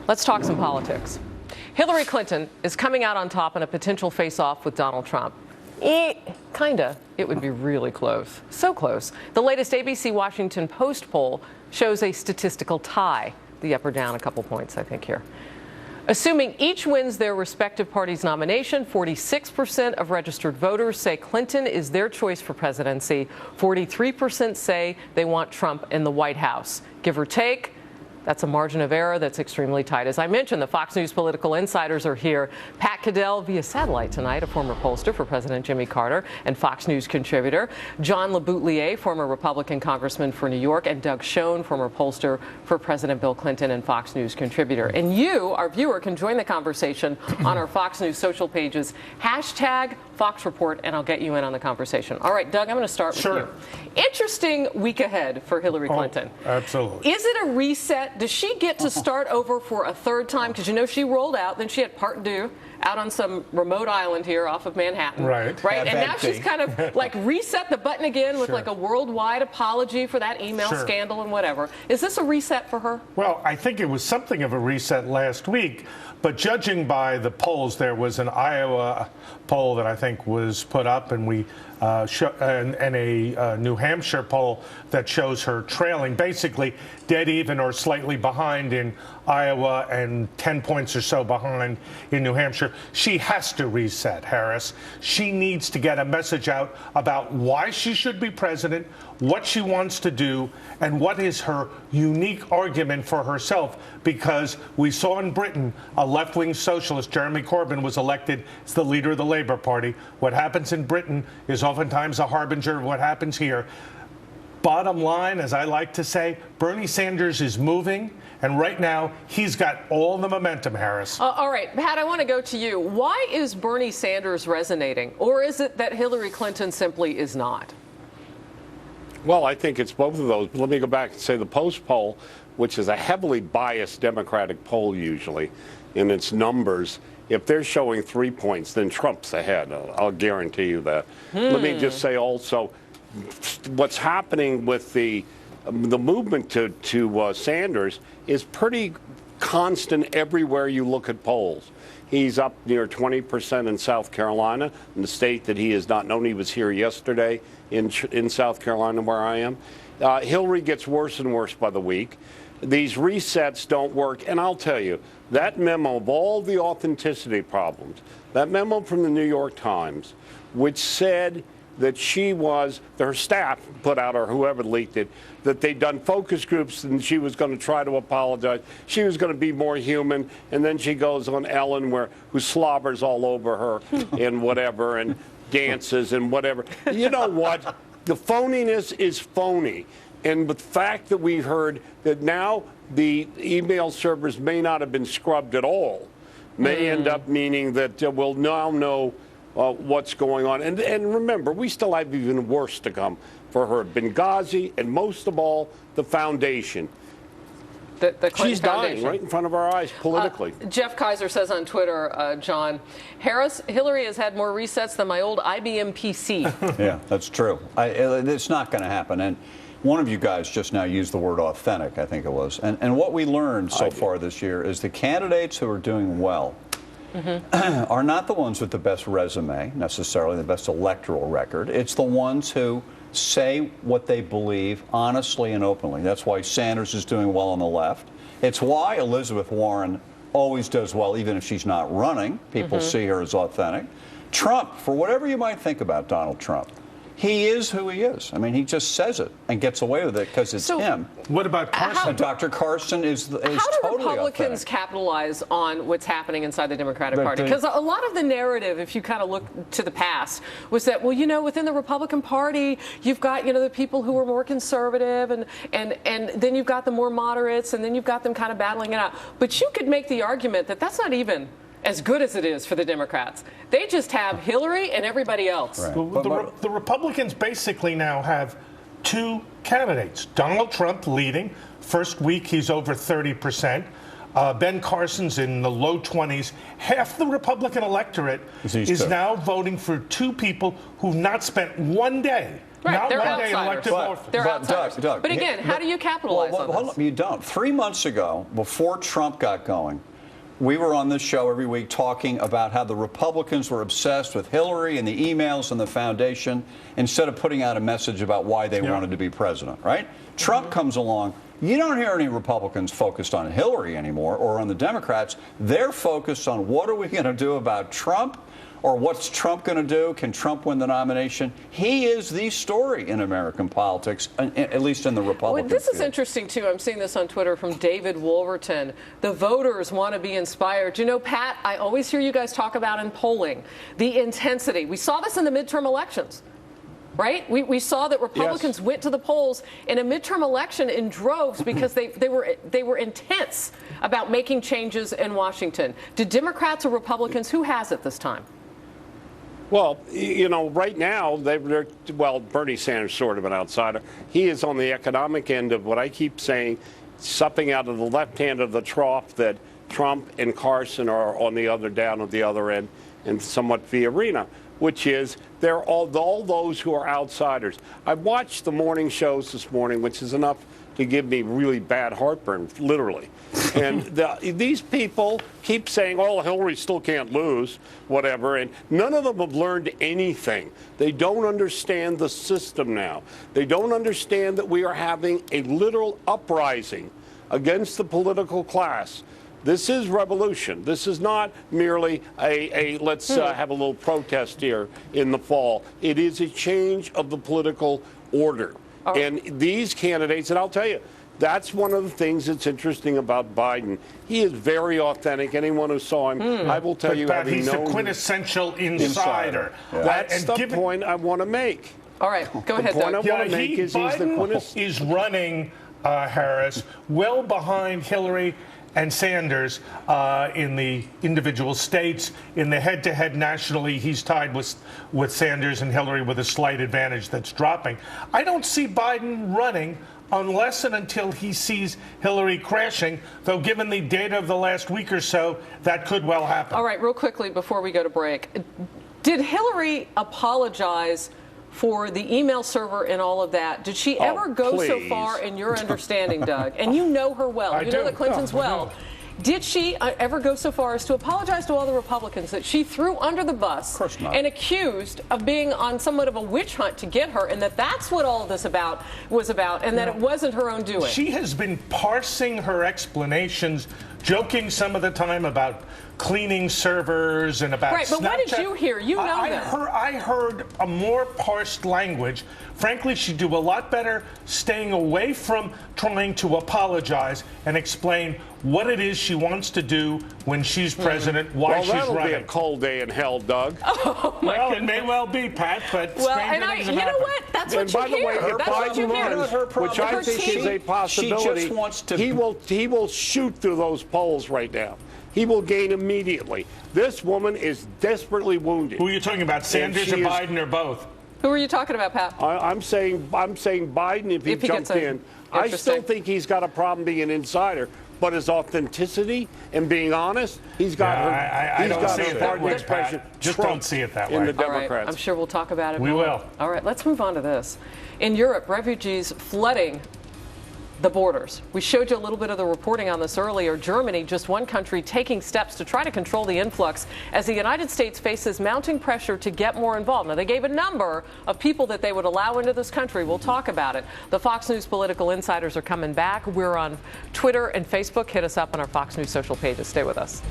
Let's talk some politics. Hillary Clinton is coming out on top in a potential face-off with Donald Trump. Kinda. It would be really close. So close. The latest ABC Washington Post poll shows a statistical tie. The up or down a couple points, I think, here. Assuming each wins their respective party's nomination, 46% of registered voters say Clinton is their choice for presidency. 43% say they want Trump in the White House. Give or take, that's a margin of error that's extremely tight. As I mentioned, the Fox News political insiders are here. Pat Caddell via satellite tonight, a former pollster for President Jimmy Carter and Fox News contributor. John LeBoutelier, former Republican congressman for New York, and Doug Schoen, former pollster for President Bill Clinton and Fox News contributor. And you, our viewer, can join the conversation on our Fox News social pages. Hashtag Fox Report, and I'll get you in on the conversation. All right, Doug, I'm going to start with you. Interesting week ahead for Hillary Clinton. Absolutely. Is it a reset? Does she get to start over for a third time? Because you know she rolled out, then she had part due out on some remote island here off of Manhattan. Right. And now she's kind of like reset the button again with like a worldwide apology for that email scandal and whatever. Is this a reset for her? Well, I think it was something of a reset last week. But judging by the polls, there was an Iowa poll that I think was put up, and a New Hampshire poll that shows her trailing, basically dead even or slightly behind in Iowa and 10 points or so behind in New Hampshire. She has to reset, Harris. She needs to get a message out about why she should be president, what she wants to do, and what is her unique argument for herself. Because we saw in Britain a left-wing socialist, Jeremy Corbyn, was elected as the leader of the Labour Party. What happens in Britain is oftentimes a harbinger of what happens here. Bottom line, as I like to say, Bernie Sanders is moving, and right now he's got all the momentum, Harris. All right, Pat, I want to go to you. Why is Bernie Sanders resonating, or is it that Hillary Clinton simply is not? Well, I think it's both of those. Let me go back and say the Post poll, which is a heavily biased Democratic poll usually in its numbers, if they're showing 3 points, then Trump's ahead. I'll guarantee you that. Let me just say also, what's happening with the movement to Sanders is pretty constant everywhere you look at polls. He's up near 20% in South Carolina, in the state that he has not known. He was here yesterday in South Carolina, where I am. Hillary gets worse and worse by the week. These resets don't work. And I'll tell you, that memo of all the authenticity problems, that memo from the New York Times, which said that her staff put out, or whoever leaked it, that they'd done focus groups and she was going to try to apologize. She was going to be more human. And then she goes on Ellen, who slobbers all over her and whatever and dances and whatever. You know what? The phoniness is phony. And the fact that we heard that now the email servers may not have been scrubbed at all may end up meaning that we'll now know what's going on. And remember, we still have even worse to come for her. Benghazi, and most of all, the foundation. She's dying right in front of our eyes politically. Jeff Kaiser says on Twitter, John, Hillary has had more resets than my old IBM PC. Yeah, that's true. It's not going to happen. And one of you guys just now used the word authentic, I think it was. And what we learned so far this year is the candidates who are doing well are not the ones with the best resume, necessarily the best electoral record. It's the ones who say what they believe honestly and openly. That's why Sanders is doing well on the left. It's why Elizabeth Warren always does well, even if she's not running. People see her as authentic. Trump, for whatever you might think about Donald Trump, he is who he is. I mean, he just says it and gets away with it because it's him. What about Carson? Dr. Carson is totally How do Republicans authentic. capitalize on what's happening inside the Democratic Party? Because a lot of the narrative, if you kind of look to the past, was that, well, you know, within the Republican Party, you've got, you know, the people who are more conservative, and then you've got the more moderates, and then you've got them kind of battling it out. But you could make the argument that that's not even as good as it is for the Democrats. They just have Hillary and everybody else. Right. The Republicans basically now have two candidates. Donald Trump leading. First week, he's over 30%. Ben Carson's in the low 20s. Half the Republican electorate is now voting for two people who've not spent one day. Right, not they're one day in outsiders. elective office. They're outsiders. Doug, but again, how do you capitalize on this? Hold on, you don't. 3 months ago, before Trump got going, we were on this show every week talking about how the Republicans were obsessed with Hillary and the emails and the foundation instead of putting out a message about why they wanted to be president, right? Trump comes along. You don't hear any Republicans focused on Hillary anymore or on the Democrats. They're focused on what are we going to do about Trump, or what's Trump going to do? Can Trump win the nomination? He is the story in American politics, at least in the Republican This is field. interesting, too. I'm seeing this on Twitter from David Wolverton. The voters want to be inspired. You know, Pat, I always hear you guys talk about in polling the intensity. We saw this in the midterm elections. Right? We saw that Republicans went to the polls in a midterm election in droves because they were intense about making changes in Washington. Do Democrats or Republicans, who has it this time? Well, you know, right now, Bernie Sanders is sort of an outsider. He is on the economic end of what I keep saying, supping out of the left hand of the trough that Trump and Carson are on the other, down at the other end, and somewhat Fiorina, which is they're all those who are outsiders. I watched the morning shows this morning, which is enough to give me really bad heartburn, literally. And these people keep saying, oh, Hillary still can't lose, whatever, and none of them have learned anything. They don't understand the system now. They don't understand that we are having a literal uprising against the political class. This is revolution. This is not merely a let's have a little protest here in the fall. It is a change of the political order. And these candidates, and I'll tell you, that's one of the things that's interesting about Biden. He is very authentic. Anyone who saw him, I will tell you, having he's known the quintessential insider. That's the point I want to make. All right, go ahead, The point Doug. I want to make is he's the Biden quintessential. is running, Harris, well behind Hillary and Sanders in the individual states. In the head-to-head nationally, he's tied with Sanders and Hillary with a slight advantage that's dropping. I don't see Biden running unless and until he sees Hillary crashing, though given the data of the last week or so, that could well happen. All right, real quickly before we go to break. Did Hillary apologize for the email server and all of that? Did she ever go so far in your understanding, Doug? And you know her well. You know the Clintons well. Did she ever go so far as to apologize to all the Republicans that she threw under the bus and accused of being on somewhat of a witch hunt to get her, and that's what all of this was about, and that it wasn't her own doing? She has been parsing her explanations, joking some of the time about cleaning servers and about Right, but Snapchat. what did you hear? You know I heard a more parsed language. Frankly, she'd do a lot better staying away from trying to apologize and explain what it is she wants to do when she's president, why she's running. Well, that'll be a cold day in hell, Doug. Well, it may well be, Pat, but Well, and you know what? That's what you hear. That's what you hear. Which I think is a possibility. She just wants to. He will shoot through those polls right now. He will gain immediately. This woman is desperately wounded. Who are you talking about, Sanders or Biden or both? Who are you talking about, Pat? I'm saying Biden if he jumped in. I still think he's got a problem being an insider, but his authenticity and being honest, he's got her. I don't see it that way, expression. Pat. Just don't see it that way. In the All Democrats. right, I'm sure we'll talk about it We more. will. All right, let's move on to this. In Europe, refugees flooding the borders. We showed you a little bit of the reporting on this earlier. Germany, just one country, taking steps to try to control the influx as the United States faces mounting pressure to get more involved. Now, they gave a number of people that they would allow into this country. We'll talk about it. The Fox News political insiders are coming back. We're on Twitter and Facebook. Hit us up on our Fox News social pages. Stay with us.